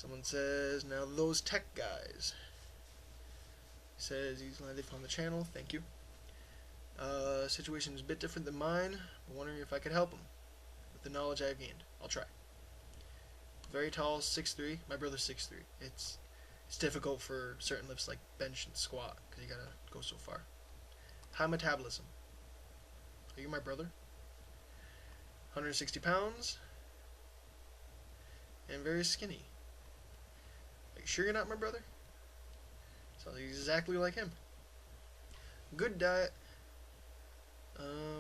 Someone says, now those tech guys. He says he's glad they found the channel. Thank you. Situation is a bit different than mine, but wondering if I could help him with the knowledge I've gained. I'll try. Very tall, 6'3". My brother's 6'3". It's difficult for certain lifts like bench and squat because you gotta go so far. High metabolism. Are you my brother? 160 pounds and very skinny. Are you sure you're not my brother? Sounds exactly like him. Good diet.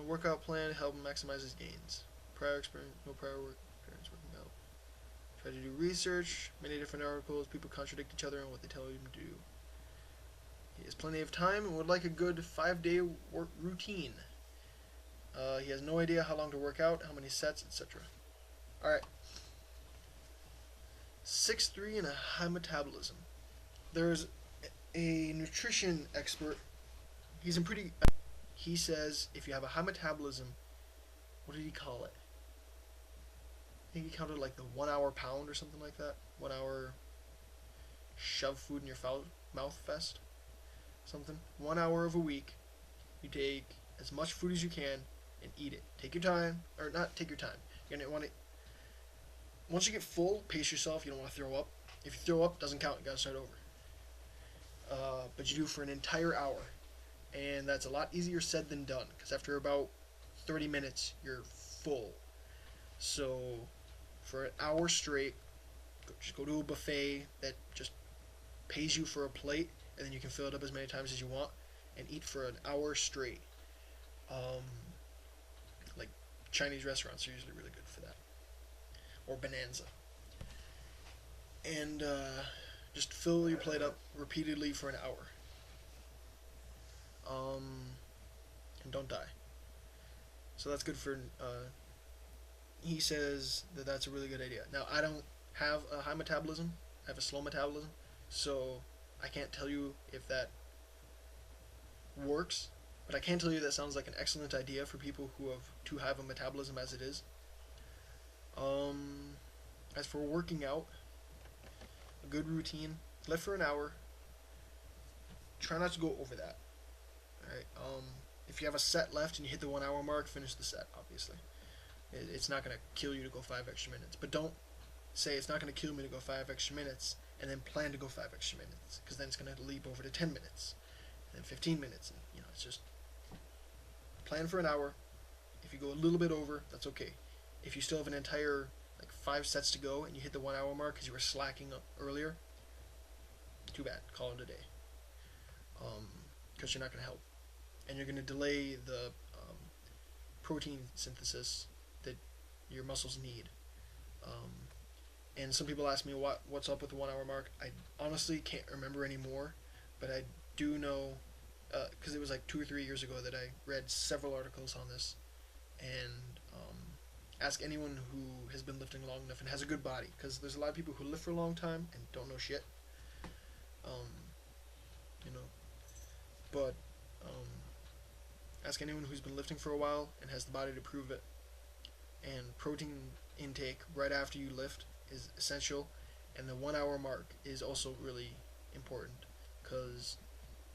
Workout plan to help him maximize his gains. Prior experience, no prior work experience working out. Try to do research. Many different articles. People contradict each other on what they tell him to do. He has plenty of time and would like a good 5-day work routine. He has no idea how long to work out, how many sets, etc. Alright. 6'3" and a high metabolism. There's a nutrition expert. He says if you have a high metabolism, what did he call it? I think he counted like the 1 hour pound or something like that. 1 hour shove food in your mouth fest. Something. 1 hour of a week. You take as much food as you can and eat it. Take your time, or not take your time. You're gonna want to. Once you get full, pace yourself. You don't want to throw up. If you throw up, doesn't count. You gotta start over. But you do for an entire hour, and that's a lot easier said than done. Because after about 30 minutes, you're full. So, for an hour straight, just go to a buffet that just pays you for a plate, and then you can fill it up as many times as you want, and eat for an hour straight. Like Chinese restaurants are usually really good for that, or Bonanza. And just fill your plate up repeatedly for an hour. And don't die. So that's good for. He says that that's a really good idea. Now I don't have a high metabolism. I have a slow metabolism, so I can't tell you if that works. But I can tell you that sounds like an excellent idea for people who have too high of a metabolism as it is. As for working out, a good routine, lift for an hour. Try not to go over that. Alright. If you have a set left and you hit the 1 hour mark, finish the set, obviously. It's not going to kill you to go 5 extra minutes. But don't say it's not going to kill me to go 5 extra minutes and then plan to go 5 extra minutes. Because then it's going to leap over to 10 minutes. And then 15 minutes. And, it's just plan for an hour. If you go a little bit over, that's okay. If you still have an entire 5 sets to go and you hit the 1 hour mark because you were slacking up earlier, too bad. Call it a day. Because you're not going to help. And you're going to delay the protein synthesis that your muscles need. And some people ask me what's up with the 1 hour mark. I honestly can't remember anymore, but I do know, because it was 2 or 3 years ago that I read several articles on this. And ask anyone who has been lifting long enough and has a good body, because there's a lot of people who lift for a long time and don't know shit. But ask anyone who's been lifting for a while and has the body to prove it. And protein intake right after you lift is essential, and the 1 hour mark is also really important because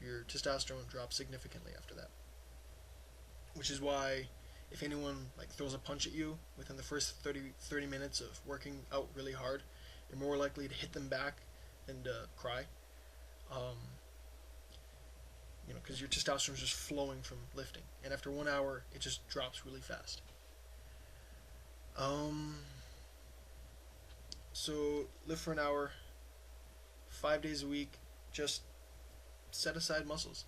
your testosterone drops significantly after that. Which is why if anyone throws a punch at you within the first 30 minutes of working out really hard, you're more likely to hit them back and cry. Because your testosterone is just flowing from lifting, and after 1 hour, it just drops really fast. So lift for an hour, 5 days a week. Just set aside muscles.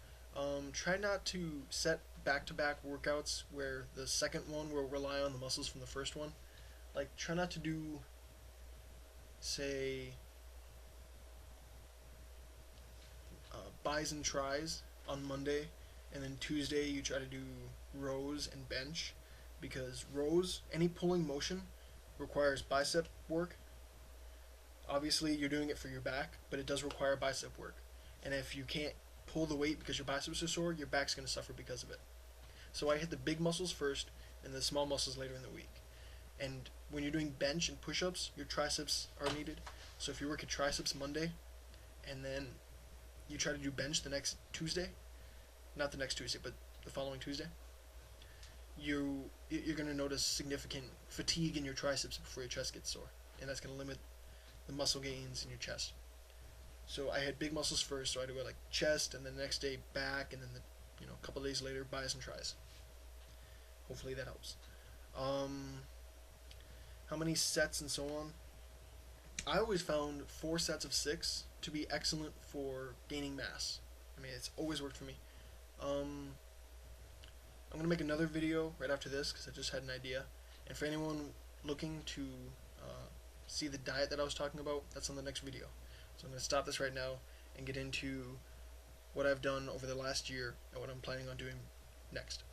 Try not to set back-to-back workouts where the second one will rely on the muscles from the first one. Try not to do, say, buys and tries on Monday, and then Tuesday you try to do rows and bench, because rows, any pulling motion, requires bicep work. Obviously you're doing it for your back, but it does require bicep work. And if you can't pull the weight because your biceps are sore, your back's going to suffer because of it. So I hit the big muscles first and the small muscles later in the week. And when you're doing bench and push-ups, your triceps are needed. So if you work your triceps Monday, and then you try to do bench the next Tuesday, not the next Tuesday, but the following Tuesday, you're gonna notice significant fatigue in your triceps before your chest gets sore, and that's gonna limit the muscle gains in your chest. So I had big muscles first, so I had to go like chest, and then the next day back, and then a couple days later bis and tris. Hopefully that helps. How many sets and so on? I always found 4 sets of 6 to be excellent for gaining mass. I mean, it's always worked for me. I'm gonna make another video right after this because I just had an idea. And for anyone looking to see the diet that I was talking about, that's on the next video. So I'm gonna stop this right now and get into what I've done over the last year and what I'm planning on doing next.